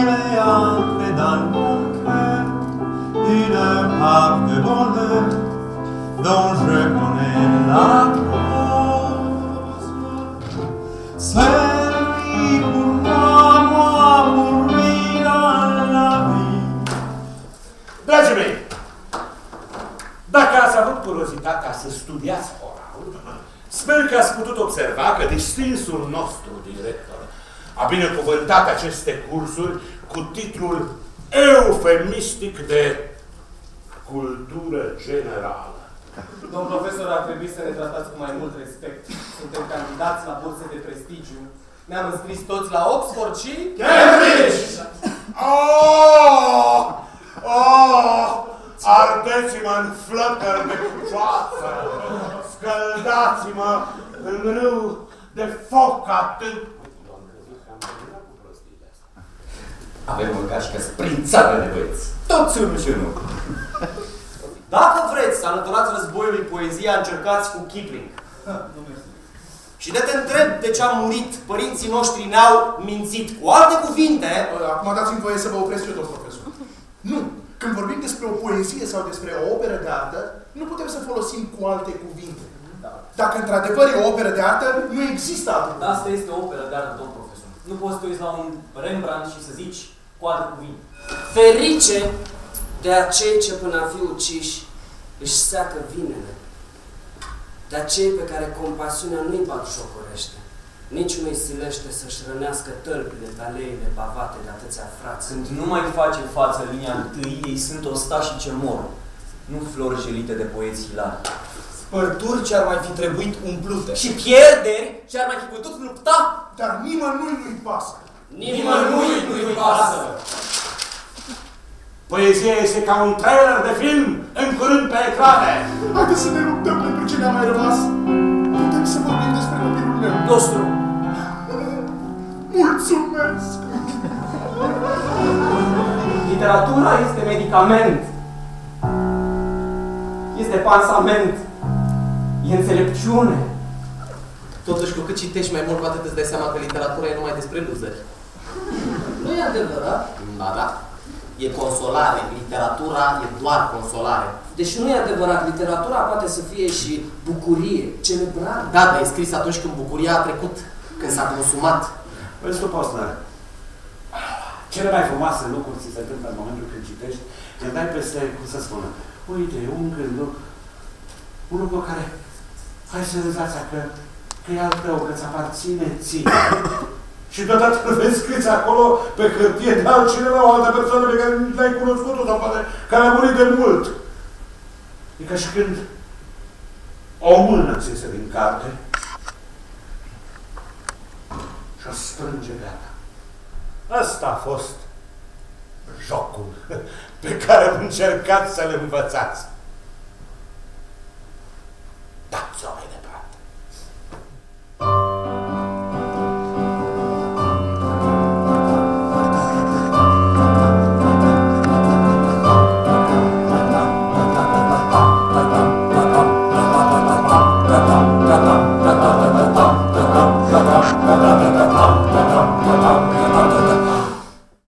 j'ai entré dans mon cœur une part de bonheur dont je connais la cause. C'est lui pour moi pour lui dans la vie. Dragii mei, dacă ați avut curiozitatea să studiați oralul, sper că ați putut observa că distinsul nostru director a binecuvântat aceste cursuri cu titlul eufemistic de cultură generală. Domn profesor, ar trebui să ne tratați cu mai mult respect. Suntem candidați la burse de prestigiu. Ne-am înscris toți la Oxford și... Cambridge! Oh! Oh! Ardeți-mă în flăcări de cucioasă! Scăldați-mă în râu de foc atât! Avem o gașcă sprințată de băieți. Toți unul și unul. Dacă vreți să alăturați războiului poezia, încercați cu Kipling. Și de te întreb de ce am murit, părinții noștri ne-au mințit. Cu alte cuvinte... Acum dați-mi voie să vă opresc eu, domn profesor. Nu! Când vorbim despre o poezie sau despre o operă de artă, nu putem să folosim cu alte cuvinte. Dacă într-adevăr e o operă de artă, nu există altă cuvinte. Asta este o operă de artă, domn profesor. Nu poți să te uiți la un Rembrandt și să zici cu alte cuvinte. Ferice de acei ce până a fi uciși își seacă vinele, de acei pe care compasiunea nu-i batjocorește, nici nu-i silește să-și rănească tălpile pe aleile pavate de atâția frați. Când nu mai face față linia întâi, ei sunt ostașii ce mor, nu flori jelite de poeți hilari. Spărturi ce ar mai fi trebuit umplute. Și pierderi ce ar mai fi putut lupta. Dar nimănui nu-i pasă. Nimănui nu-i pasă. Poezia este ca un trailer de film, în curând pe ecrane. Haideți să ne luptăm pentru ce ne-a mai rămas. Putem să vorbim despre copilul meu. Nostru. Mulțumesc! Literatura este medicament. Este pansament. E înțelepciune. Totuși, cu cât citești mai mult, cu atât îți dai seama că literatura e numai despre luzeri. Nu e adevărat? Ba da. E consolare. Literatura e doar consolare. Deci nu e adevărat. Literatura poate să fie și bucurie, celebrare. Da, dar e scris atunci când bucuria a trecut, când s-a consumat. Vezi tu, Posner, cele mai frumoase lucruri ți se întâmplă în momentul când citești, când dai peste, cum să spună, uite, un gând, un lucru care ai senzația că e al tău, că ți aparține ție. Și deodată îl vezi scris acolo pe hârtie de altcineva, o altă persoană pe care nu l-ai cunoscut-o sau poate care a murit de mult. E ca și când o mână ți iese din carte și o strânge pe a ta. Ăsta a fost jocul pe care am încercat să-l învățați.